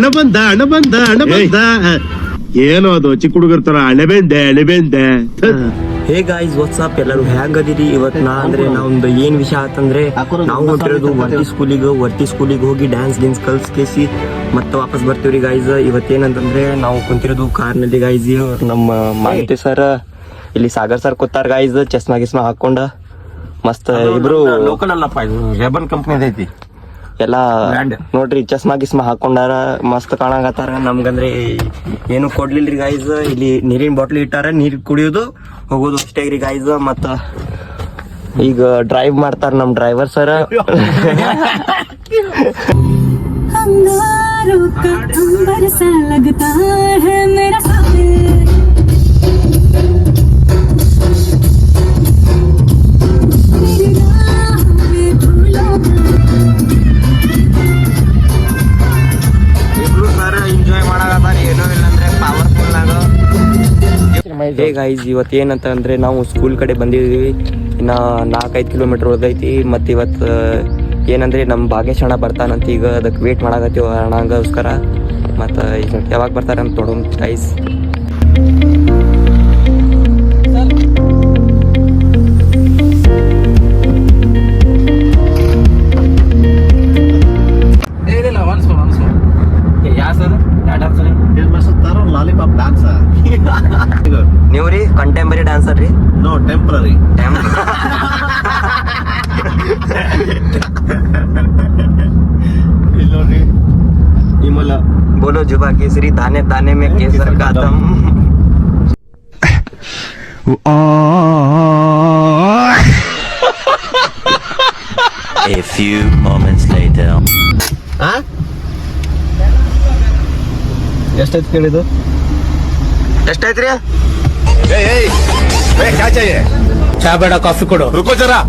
ಹಣ ಬಂದ ಏನೋ ಅದು ಚಿಕ್ಕ ಹುಡುಗರ ತರ ಅಣೆಬೆಂದೆ ಹೇ ಗಾಯ್ಸ್ ವಾಟ್ಸಪ್ ಎಲ್ಲರೂ ಹ್ಯಾಂಗ್ ಅದಿರಿ. ಇವತ್ತು ಅಂದ್ರೆ ನಾವೊಂದು ಏನ್ ವಿಷಯ ಆತಂದ್ರೆ ನಾವು ಹೊಂಟಿರೋದು ವರ್ತಿ ಸ್ಕೂಲಿಗೆ ಹೋಗಿ ಡ್ಯಾನ್ಸ್ ಕಲ್ಸ್ಕೇಸಿ ಮತ್ತೆ ವಾಪಸ್ ಬರ್ತೀವ್ರಿ ಗಾಯ್ಸ್. ಇವತ್ತೇನಂತಂದ್ರೆ ನಾವು ಕುಂತಿರೋದು ಕಾರ್ನಲ್ಲಿ ಗಾಯ್ಸ್. ನಮ್ಮ ಮಾಹಿತಿ ಸರ್ ಇಲ್ಲಿ ಸಾಗರ್ ಸರ್ ಕೂತಾರ ಗಾಯ್ಸ್, ಚಸ್ಮಾ ಹಾಕೊಂಡ ಮಸ್ತ್ ಇಬ್ರು ಲೋಕಲ್ ಅಲ್ಲಪ್ಪ, ಇದು ರೆಬನ್ ಕಂಪ್ನಿ ಐತಿ ಎಲ್ಲಾ ನೋಡ್ರಿ, ಚಸ್ಮಾ ಹಾಕೊಂಡಾರ, ಮಸ್ತ್ ಕಾಣಕತ್ತಾರ. ನಮ್ಗಂದ್ರೆ ಏನು ಕೊಡ್ಲಿಲ್ರಿ ಗಾಯ್ಸ್. ಇಲ್ಲಿ ನೀರಿನ ಬಾಟ್ಲಿ ಇಟ್ಟಾರ, ನೀರ್ ಕುಡಿಯೋದು ಹೋಗೋದು ಅಷ್ಟೇ ರೀ ಗಾಯ್ಸ್. ಮತ್ತ ಈಗ ಡ್ರೈವ್ ಮಾಡ್ತಾರ ನಮ್ ಡ್ರೈವರ್ ಸರ್. ಎಂಜಾಯ್ ಮಾಡಕತ್ತಾರ, ಏನೋ ಇಲ್ಲಂದ್ರೆ ಪವರ್ಫುಲ್ ನಾಗ. ಹೇ ಗೈಸ್, ಇವತ್ತು ಏನಂತ ಅಂದ್ರೆ ನಾವು ಸ್ಕೂಲ್ ಕಡೆ ಬಂದಿದ್ದೀವಿ. ಇನ್ನ 4-5 ಕಿಲೋಮೀಟರ್ ಉಳ್ದೈತಿ. ಮತ್ತು ಇವತ್ತು ಏನಂದ್ರೆ ನಮ್ಮ ಭಾಗ್ಯೇಶ್ ಅಣ್ಣ ಬರ್ತಾನಂತ. ಈಗ ಅದಕ್ಕೆ ವೇಟ್ ಮಾಡಕತ್ತೀವಿ ಅಣ್ಣಗೋಸ್ಕರ. ಮತ್ತು ಈಗ ಯಾವಾಗ ಬರ್ತಾರೆ ಅಂತ ನೋಡೋಣ ಗೈಸ್. ಲಾಲಿಪಾಪ್ ಡ್ಯಾನ್ಸ್ ನೀವು ರೀ ಕಂಟೆಂಪರರಿ ಡ್ಯಾನ್ಸರ್ ರೀ? No, temporary. ನೋಡಿ ಇಮಲ ಬೋಲೋ ಜುಬಾ ಕೇಸರಿ दाने दाने में केसर का दम. A few moments later. ಎಷ್ಟಾಯ್ತು ಕೇಳಿದ್ದು? ಎಷ್ಟಾಯ್ತ್ರಿ? ಚಾ ಬೇಡ, ಕಾಫಿ ಕೊಡು. ರುಕೋ ಜರಾ.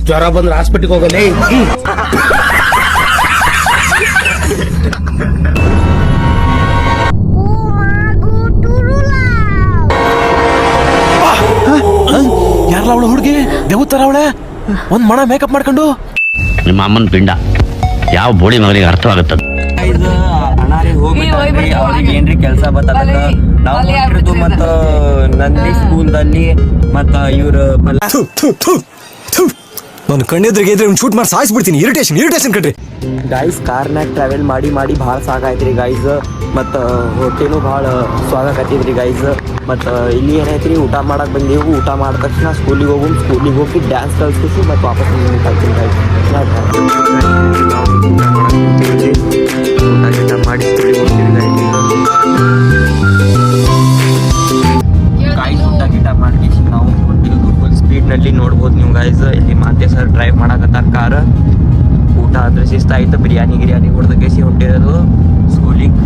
ಜ್ವರ ಬಂದ್ರೆ ಹಾಸ್ಪಿಟಲ್ಗೆ ಹೋಗಲ್ಲ. ಯಾರಲ್ಲ ಅವಳು ಹುಡುಗಿ? ದೇವತರ ಅವಳೆ, ಒಂದ್ ಮಣ ಮೇಕಪ್ ಮಾಡ್ಕೊಂಡು. ನಿಮ್ಮ ಅಮ್ಮನ ಪಿಂಡ ಯಾವ ಬೋಳಿ ಮಗನಿಗೆ ಅರ್ಥವಾಗುತ್ತದೆ. ಅವ್ರಿಗೆ ಏನ್ರಿ ಕೆಲಸ ಬರ್ತದ. ನಾವು ಮಾಡಿರೋದು ಮತ್ತ ನಂದಿ ಸ್ಕೂಲ್ದಲ್ಲಿ ಮತ್ತ ಇವ್ರ ನಾನು ಕಣ್ಣೆದ್ರಿಗೆ ಇದ್ರೆ ಒಂದು ಶೂಟ್ ಮಾಡಿ ಸಾಯಿಸ್ಬಿಡ್ತೀನಿ. ಇರಿಟೇಷನ್ ಕಟ್ರಿ ಗೈಸ್. ಕಾರ್ನಾಗ ಟ್ರಾವೆಲ್ ಮಾಡಿ ಭಾಳ ಸಾಕಾಯ್ತ್ರಿ ಗೈಸ್. ಮತ್ತು ಹೊಟ್ಟೆನೂ ಭಾಳ ಸ್ವಾಗಕತ್ತಿದ್ರಿ ಗೈಸ್. ಮತ್ತು ಇಲ್ಲಿ ಏನೈತ್ರಿ, ಊಟ ಮಾಡಕ್ಕೆ ಬಂದೀವಿ. ಊಟ ಮಾಡಿದ ತಕ್ಷಣ ಸ್ಕೂಲಿಗೆ ಹೋಗಿ ಡ್ಯಾನ್ಸ್ ಕಲ್ಸ್ಕೊಸಿ ಮತ್ತು ವಾಪಸ್ ಕಲ್ತೀನಿ ಗೈಸ್. ಊಟ ಮಾಡಿ ಸ್ಕೂಲಿಗೆ ಹೋಗ್ತೀವಿ ಗೈಸ್. ಊಟ ಮಾಡಿ ನಾವು ಹೊಂಟಿರೋದು ಫುಲ್ ಸ್ಪೀಡ್ನಲ್ಲಿ ನೋಡ್ಬೋದು ನೀವು ಗೈಸ್. ಇಲ್ಲಿ ಮಾತೆ ಸರ್ ಡ್ರೈವ್ ಮಾಡಕತ್ತಾರ ಕಾರ್. ಊಟ ಅಂದ್ರೆ ಶಿಸ್ತಾಯ್ತು, ಬಿರಿಯಾನಿ ಹೊಡೆದ ಕೇಸಿ ಹೊಂಟಿರೋದು ಸ್ಕೂಲಿಗೆ.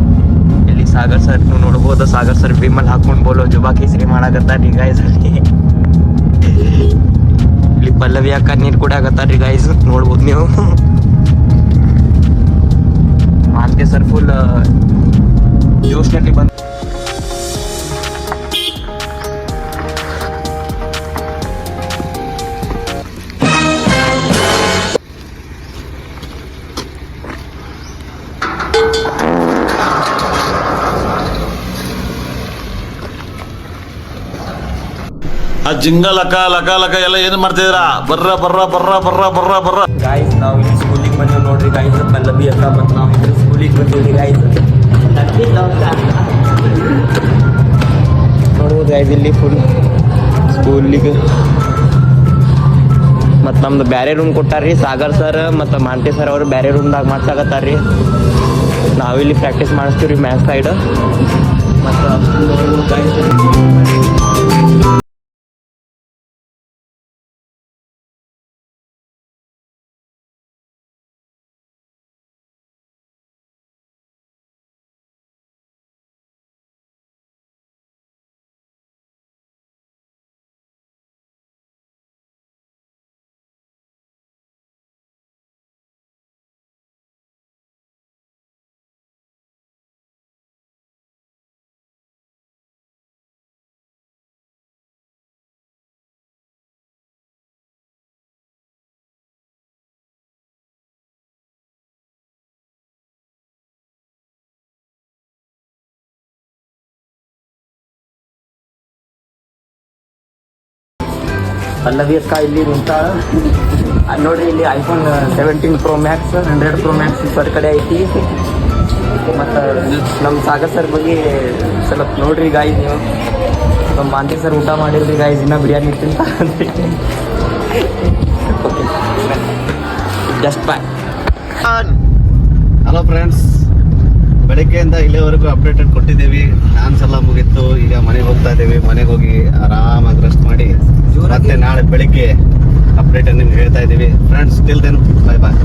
ಇಲ್ಲಿ ಸಾಗರ್ ಸರ್ ನೀವು ನೋಡ್ಬೋದು. ಸಾಗರ್ ಸರ್ ಬಿಮಲ್ ಹಾಕೊಂಡು ಬೋಲೋ ಜುಬಾ ಕೇಸರಿ ಮಾಡಕತ್ತಾರ ಗೈಸ್. ಇಲ್ಲಿ ಪಲ್ಲವಿ ಅಕ್ಕ ನೀರು ಕುಡಿಯಾಕತ್ತಾರ ಗೈಸ್, ನೋಡ್ಬೋದು ನೀವು. ಮಾತೆ ಸರ್ ಫುಲ್ ಜೋಶ್ನಲ್ಲಿ ಬಂದು ಆ ಜಿಂಗ ಲಕ ಎಲ್ಲ ಏನ್ ಮಾಡ್ತಿದ್ದೀರಾ? ಬರ್ರ ಗಾಯ್ಸ್. ನಾವು ಇಲ್ಲಿ ಸ್ಕೂಲಿಗೆ ಬಂದೀವಿ ನೋಡ್ರಿ ಗಾಯ್ಸ್. ಪಲ್ಲವಿ ಅಕ್ಕ ಮತ್ತು ನಾವು ಇಲ್ಲಿ ಸ್ಕೂಲಿಗೆ ಬಂದೀವಿ ಗಾಯ್ಸ್. ನೋಡ್ಬೋದು ಗಾಯ್ಸ್, ಇಲ್ಲಿ ಫುಲ್ ಸ್ಕೂಲಿಗೆ. ಮತ್ತು ನಮ್ದು ಬೇರೆ ರೂಮ್ ಕೊಟ್ಟಾರ್ರಿ ಸಾಗರ್ ಸರ್ ಮತ್ತು ಮಾಂಟೆ ಸರ್ ಅವರು ಬೇರೆ ರೂಮ್ದಾಗ ಮಾಡ್ಸಾಕತ್ತಾರ್ರಿ. ನಾವಿಲ್ಲಿ ಪ್ರಾಕ್ಟೀಸ್ ಮಾಡಿಸ್ತೀವಿ ರೀ ಮ್ಯಾಚ್ ಸೈಡ್. ಮತ್ತು ಪಲ್ಲವಿ ಅಕ್ಕ ಇಲ್ಲಿ ನಿಂತಾಳ. ಅಲ್ಲಿ ನೋಡ್ರಿ ಇಲ್ಲಿ iPhone 17 Pro Max 100 Pro Max sir ಕಡೆ ಐತಿ. ಮತ್ತು ನಮ್ಮ ಸಾಗರ್ ಸರ್ ಬಗ್ಗೆ ಸ್ವಲ್ಪ ನೋಡ್ರಿ ಗಾಯ್ಸ್ ನೀವು. ನಮ್ಮ ಮಾಂತಿ ಸರ್ ಊಟ ಮಾಡಿರ್ರಿ ಗಾಯ್ಸ್, ಇನ್ನೂ ಬಿರಿಯಾನಿ ತಿಂತ. ಓಕೆ ಜಸ್ಟ್ ಬಾಯ್. ಹಲೋ ಫ್ರೆಂಡ್ಸ್, ಬೆಳಗ್ಗೆಯಿಂದ ಇಲ್ಲಿವರೆಗೂ ಅಪ್ಡೇಟೆಡ್ ಕೊಟ್ಟಿದ್ದೀವಿ. ಡ್ಯಾನ್ಸ್ ಎಲ್ಲ ಮುಗೀತು. ಈಗ ಮನೆಗೆ ಹೋಗ್ತಾ ಇದ್ದೀವಿ. ಮನೆಗೆ ಹೋಗಿ ಆರಾಮಾಗಿ ರೆಸ್ಟ್ ಮಾಡಿ ಮತ್ತೆ ನಾಳೆ ಬೆಳಿಗ್ಗೆ ಅಪ್ಡೇಟ್ ನಿಮ್ಗೆ ಹೇಳ್ತಾ ಇದ್ದೀವಿ ಫ್ರೆಂಡ್ಸ್. ಟಿಲ್ ದೆನ್ ಬೈ ಬಾಯ್.